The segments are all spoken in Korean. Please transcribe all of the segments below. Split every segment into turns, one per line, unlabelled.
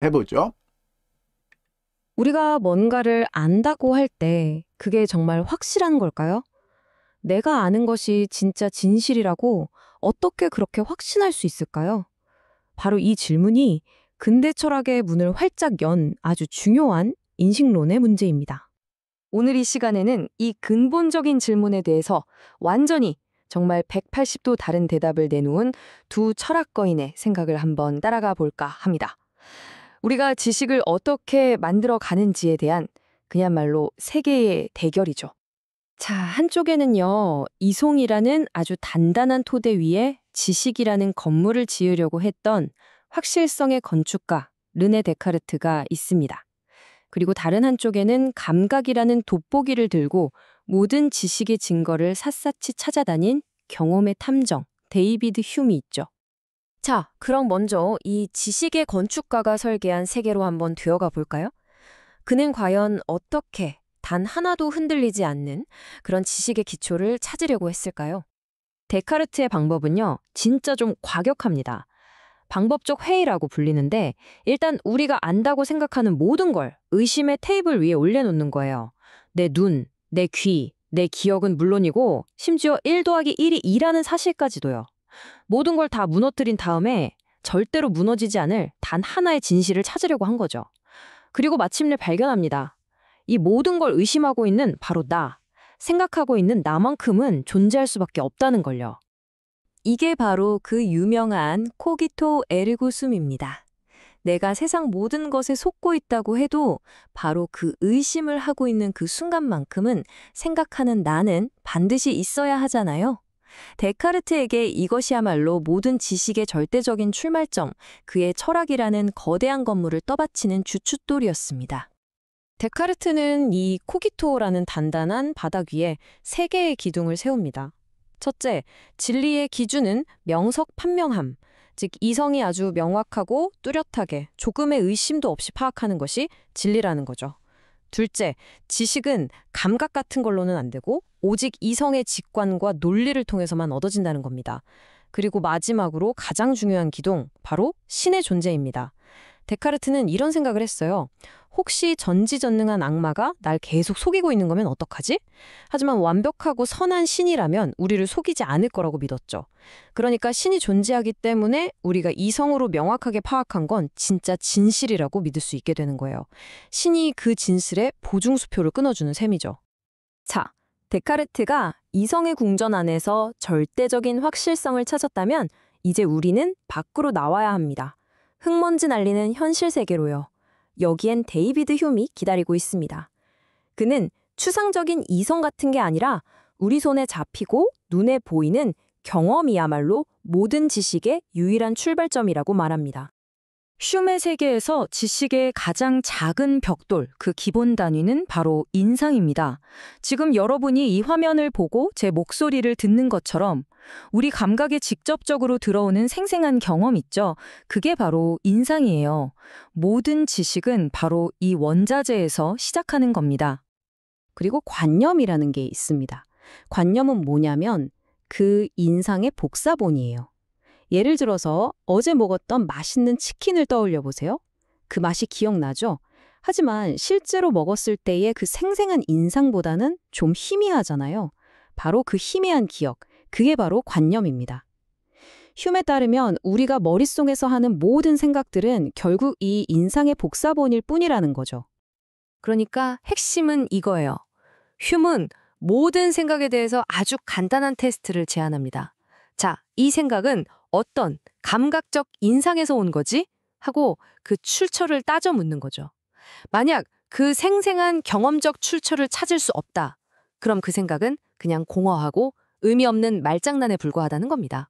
해보죠.
우리가 뭔가를 안다고 할 때 그게 정말 확실한 걸까요? 내가 아는 것이 진짜 진실이라고 어떻게 그렇게 확신할 수 있을까요? 바로 이 질문이 근대 철학의 문을 활짝 연 아주 중요한 인식론의 문제입니다. 오늘 이 시간에는 이 근본적인 질문에 대해서 완전히 정말 180도 다른 대답을 내놓은 두 철학거인의 생각을 한번 따라가 볼까 합니다. 우리가 지식을 어떻게 만들어 가는지에 대한 그야말로 세계의 대결이죠. 자, 한쪽에는요, 이송이라는 아주 단단한 토대 위에 지식이라는 건물을 지으려고 했던 확실성의 건축가 르네 데카르트가 있습니다. 그리고 다른 한쪽에는 감각이라는 돋보기를 들고 모든 지식의 증거를 샅샅이 찾아다닌 경험의 탐정 데이비드 휴미 있죠. 자, 그럼 먼저 이 지식의 건축가가 설계한 세계로 한번 되어가 볼까요? 그는 과연 어떻게 단 하나도 흔들리지 않는 그런 지식의 기초를 찾으려고 했을까요? 데카르트의 방법은요, 진짜 좀 과격합니다. 방법적 회의라고 불리는데 일단 우리가 안다고 생각하는 모든 걸 의심의 테이블 위에 올려놓는 거예요. 내 눈, 내 귀, 내 기억은 물론이고 심지어 1 더하기 1이 2라는 사실까지도요. 모든 걸 다 무너뜨린 다음에 절대로 무너지지 않을 단 하나의 진실을 찾으려고 한 거죠. 그리고 마침내 발견합니다. 이 모든 걸 의심하고 있는 바로 나, 생각하고 있는 나만큼은 존재할 수밖에 없다는 걸요. 이게 바로 그 유명한 코기토 에르고 숨입니다. 내가 세상 모든 것에 속고 있다고 해도 바로 그 의심을 하고 있는 그 순간만큼은 생각하는 나는 반드시 있어야 하잖아요. 데카르트에게 이것이야말로 모든 지식의 절대적인 출발점, 그의 철학이라는 거대한 건물을 떠받치는 주춧돌이었습니다. 데카르트는 이 코기토라는 단단한 바닥 위에 세 개의 기둥을 세웁니다. 첫째, 진리의 기준은 명석판명함, 즉 이성이 아주 명확하고 뚜렷하게 조금의 의심도 없이 파악하는 것이 진리라는 거죠. 둘째, 지식은 감각 같은 걸로는 안 되고 오직 이성의 직관과 논리를 통해서만 얻어진다는 겁니다. 그리고 마지막으로 가장 중요한 기둥, 바로 신의 존재입니다. 데카르트는 이런 생각을 했어요. 혹시 전지전능한 악마가 날 계속 속이고 있는 거면 어떡하지? 하지만 완벽하고 선한 신이라면 우리를 속이지 않을 거라고 믿었죠. 그러니까 신이 존재하기 때문에 우리가 이성으로 명확하게 파악한 건 진짜 진실이라고 믿을 수 있게 되는 거예요. 신이 그 진실에 보증수표를 끊어주는 셈이죠. 자, 데카르트가 이성의 궁전 안에서 절대적인 확실성을 찾았다면 이제 우리는 밖으로 나와야 합니다. 흙먼지 날리는 현실 세계로요. 여기엔 데이비드 휴미 기다리고 있습니다. 그는 추상적인 이성 같은 게 아니라 우리 손에 잡히고 눈에 보이는 경험이야말로 모든 지식의 유일한 출발점이라고 말합니다. 흉의 세계에서 지식의 가장 작은 벽돌, 그 기본 단위는 바로 인상입니다. 지금 여러분이 이 화면을 보고 제 목소리를 듣는 것처럼 우리 감각에 직접적으로 들어오는 생생한 경험 있죠? 그게 바로 인상이에요. 모든 지식은 바로 이 원자재에서 시작하는 겁니다. 그리고 관념이라는 게 있습니다. 관념은 뭐냐면 그 인상의 복사본이에요. 예를 들어서 어제 먹었던 맛있는 치킨을 떠올려 보세요. 그 맛이 기억나죠? 하지만 실제로 먹었을 때의 그 생생한 인상보다는 좀 희미하잖아요. 바로 그 희미한 기억, 그게 바로 관념입니다. 흉에 따르면 우리가 머릿속에서 하는 모든 생각들은 결국 이 인상의 복사본일 뿐이라는 거죠. 그러니까 핵심은 이거예요. 흉은 모든 생각에 대해서 아주 간단한 테스트를 제안합니다. 자, 이 생각은 어떤 감각적 인상에서 온 거지? 하고 그 출처를 따져 묻는 거죠. 만약 그 생생한 경험적 출처를 찾을 수 없다. 그럼 그 생각은 그냥 공허하고 의미 없는 말장난에 불과하다는 겁니다.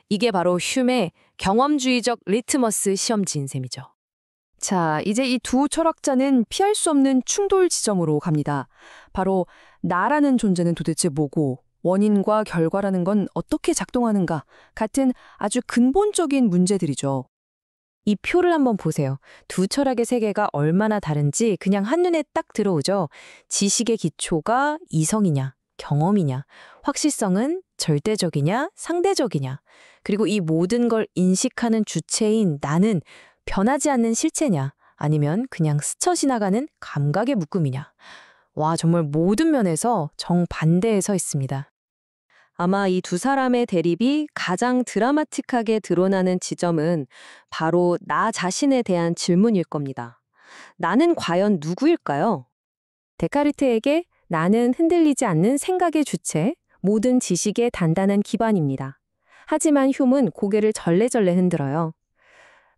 이게 바로 흉의 경험주의적 리트머스 시험지인 셈이죠. 자, 이제 이 두 철학자는 피할 수 없는 충돌 지점으로 갑니다. 바로 나라는 존재는 도대체 뭐고 원인과 결과라는 건 어떻게 작동하는가 같은 아주 근본적인 문제들이죠. 이 표를 한번 보세요. 두 철학의 세계가 얼마나 다른지 그냥 한눈에 딱 들어오죠. 지식의 기초가 이성이냐, 경험이냐, 확실성은 절대적이냐, 상대적이냐, 그리고 이 모든 걸 인식하는 주체인 나는
변하지 않는 실체냐, 아니면 그냥 스쳐 지나가는 감각의 묶음이냐. 와, 정말 모든 면에서 정반대에 서 있습니다.
아마 이 두 사람의 대립이 가장 드라마틱하게 드러나는 지점은 바로 나 자신에 대한 질문일 겁니다. 나는 과연 누구일까요? 데카르트에게 나는 흔들리지 않는 생각의 주체, 모든 지식의 단단한 기반입니다. 하지만 흉은 고개를 절레절레 흔들어요.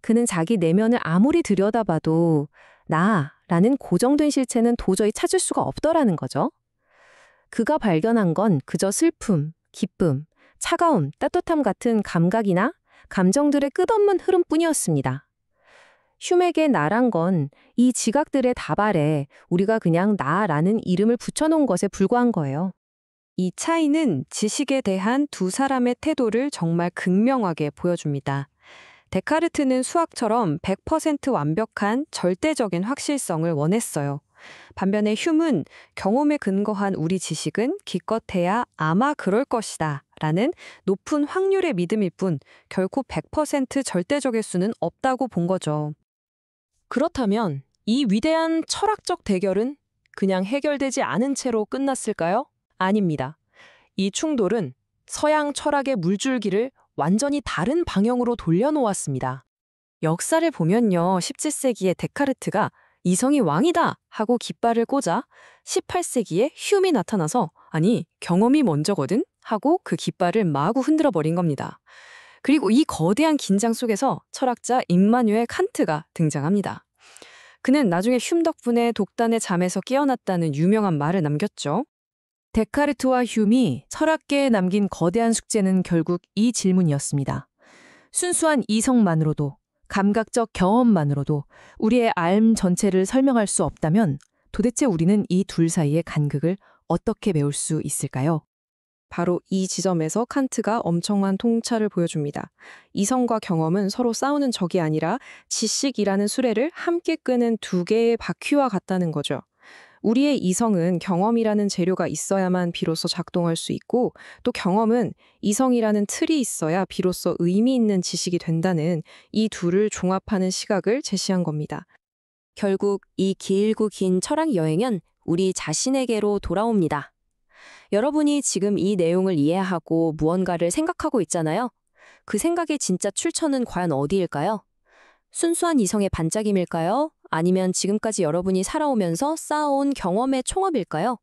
그는 자기 내면을 아무리 들여다봐도 나라는 고정된 실체는 도저히 찾을 수가 없더라는 거죠. 그가 발견한 건 그저 슬픔, 기쁨, 차가움, 따뜻함 같은 감각이나 감정들의 끝없는 흐름뿐이었습니다. 흉에게 나란 건 이 지각들의 다발에 우리가 그냥 나라는 이름을 붙여놓은 것에 불과한 거예요. 이 차이는 지식에 대한 두 사람의 태도를 정말 극명하게 보여줍니다. 데카르트는 수학처럼 100% 완벽한 절대적인 확실성을 원했어요. 반면에 흉은 경험에 근거한 우리 지식은 기껏해야 아마 그럴 것이다 라는 높은 확률의 믿음일 뿐 결코 100% 절대적일 수는 없다고 본 거죠. 그렇다면 이 위대한 철학적 대결은 그냥 해결되지 않은 채로 끝났을까요? 아닙니다. 이 충돌은 서양 철학의 물줄기를 완전히 다른 방향으로 돌려놓았습니다. 역사를 보면요, 17세기의 데카르트가 이성이 왕이다 하고 깃발을 꽂아 18세기에 흉이 나타나서 아니, 경험이 먼저거든 하고 그 깃발을 마구 흔들어 버린 겁니다. 그리고 이 거대한 긴장 속에서 철학자 임마누엘 칸트가 등장합니다. 그는 나중에 흉 덕분에 독단의 잠에서 깨어났다는 유명한 말을 남겼죠. 데카르트와 흉이 철학계에 남긴 거대한 숙제는 결국 이 질문이었습니다. 순수한 이성만으로도, 감각적 경험만으로도 우리의 삶 전체를 설명할 수 없다면 도대체 우리는 이 둘 사이의 간극을 어떻게 메울 수 있을까요? 바로 이 지점에서 칸트가 엄청난 통찰을 보여줍니다. 이성과 경험은 서로 싸우는 적이 아니라 지식이라는 수레를 함께 끄는 두 개의 바퀴와 같다는 거죠. 우리의 이성은 경험이라는 재료가 있어야만 비로소 작동할 수 있고 또 경험은 이성이라는 틀이 있어야 비로소 의미 있는 지식이 된다는 이 둘을 종합하는 시각을 제시한 겁니다. 결국 이 길고 긴 철학 여행은 우리 자신에게로 돌아옵니다. 여러분이 지금 이 내용을 이해하고 무언가를 생각하고 있잖아요. 그 생각의 진짜 출처는 과연 어디일까요? 순수한 이성의 반짝임일까요? 아니면 지금까지 여러분이 살아오면서 쌓아온 경험의 총합일까요?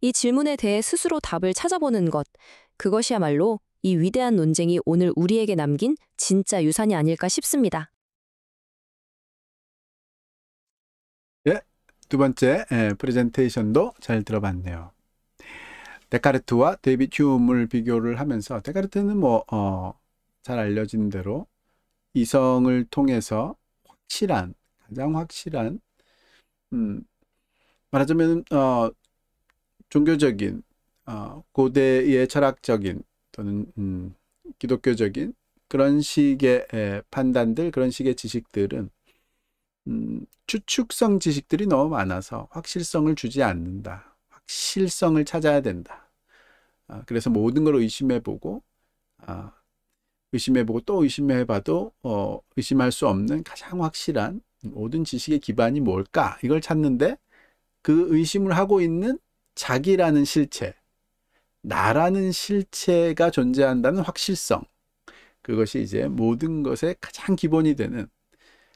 이 질문에 대해 스스로 답을 찾아보는 것, 그것이야말로 이 위대한 논쟁이 오늘 우리에게 남긴 진짜 유산이 아닐까 싶습니다.
예, 두 번째 프레젠테이션도 잘 들어봤네요. 데카르트와 데이빗 휴음을 비교를 하면서 데카르트는 잘 알려진 대로 이성을 통해서 가장 확실한 말하자면 종교적인 고대의 철학적인 또는 기독교적인 그런 식의 판단들, 그런 식의 지식들은 추측성 지식들이 너무 많아서 확실성을 주지 않는다. 확실성을 찾아야 된다. 그래서 모든 걸 의심해보고 또 의심해봐도 의심할 수 없는 가장 확실한 모든 지식의 기반이 뭘까? 이걸 찾는데 그 의심을 하고 있는 자기라는 실체, 나라는 실체가 존재한다는 확실성, 그것이 이제 모든 것의 가장 기본이 되는,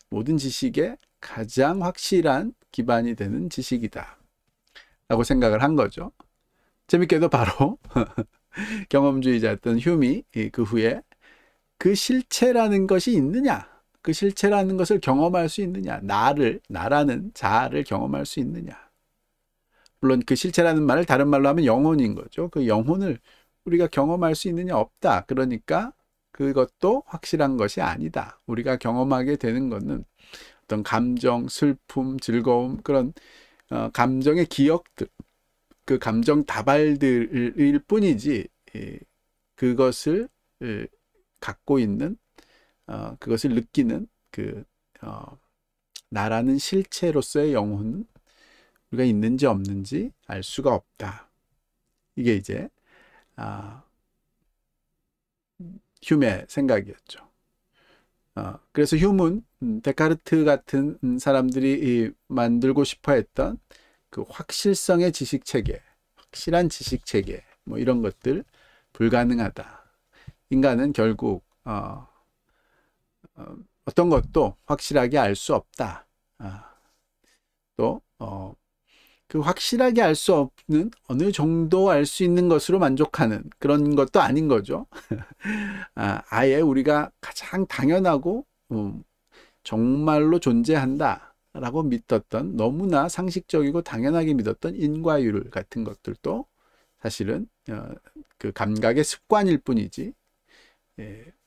모든 지식의 가장 확실한 기반이 되는 지식이다 라고 생각을 한 거죠. 재밌게도 바로 경험주의자였던 휴미 그 후에 그 실체라는 것이 있느냐, 그 실체라는 것을 경험할 수 있느냐, 나라는 자아를 경험할 수 있느냐. 물론 그 실체라는 말을 다른 말로 하면 영혼인 거죠. 그 영혼을 우리가 경험할 수 있느냐, 없다. 그러니까 그것도 확실한 것이 아니다. 우리가 경험하게 되는 것은 어떤 감정, 슬픔, 즐거움, 그런 감정의 기억들, 그 감정 다발들일 뿐이지 그것을 갖고 있는, 그것을 느끼는 나라는 실체로서의 영혼은 우리가 있는지 없는지 알 수가 없다. 이게 이제 휴메의 생각이었죠. 그래서 휴문, 데카르트 같은 사람들이 만들고 싶어 했던 그 확실성의 지식 체계, 확실한 지식 체계, 뭐 이런 것들 불가능하다. 인간은 결국 어떤 것도 확실하게 알 수 없다. 또 그 확실하게 알 수 없는 어느 정도 알 수 있는 것으로 만족하는 그런 것도 아닌 거죠. 아예 우리가 가장 당연하고 정말로 존재한다라고 믿었던, 너무나 상식적이고 당연하게 믿었던 인과율 같은 것들도 사실은 그 감각의 습관일 뿐이지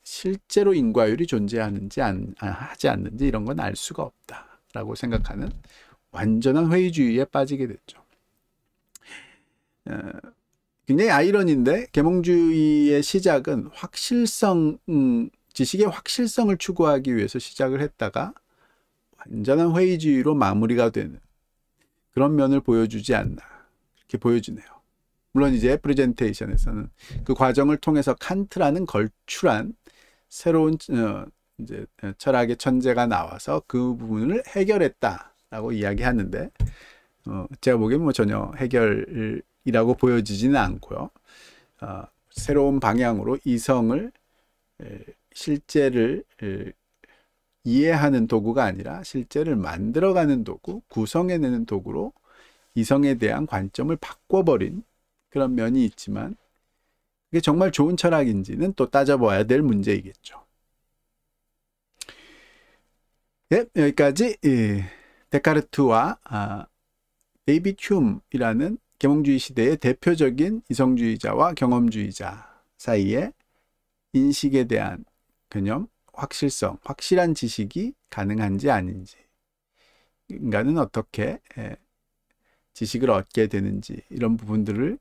실제로 인과율이 존재하는지 하지 않는지 이런 건 알 수가 없다라고 생각하는 완전한 회의주의에 빠지게 됐죠. 굉장히 아이러니인데 계몽주의의 시작은 지식의 확실성을 추구하기 위해서 시작을 했다가 완전한 회의주의로 마무리가 되는 그런 면을 보여주지 않나, 이렇게 보여지네요. 물론 이제 프레젠테이션에서는 그 과정을 통해서 칸트라는 걸출한 새로운 이제 철학의 천재가 나와서 그 부분을 해결했다라고 이야기하는데 제가 보기엔 뭐 전혀 해결이라고 보여지지는 않고요. 새로운 방향으로 이성을 실제를 이해하는 도구가 아니라 실제를 만들어가는 도구, 구성해내는 도구로 이성에 대한 관점을 바꿔버린 그런 면이 있지만 그게 정말 좋은 철학인지는 또 따져봐야 될 문제이겠죠. 네, 여기까지 데카르트와 데이빗 휴음이라는 계몽주의 시대의 대표적인 이성주의자와 경험주의자 사이의 인식에 대한 개념, 확실성, 확실한 지식이 가능한지 아닌지, 인간은 어떻게 지식을 얻게 되는지 이런 부분들을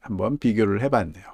한번 비교를 해봤네요.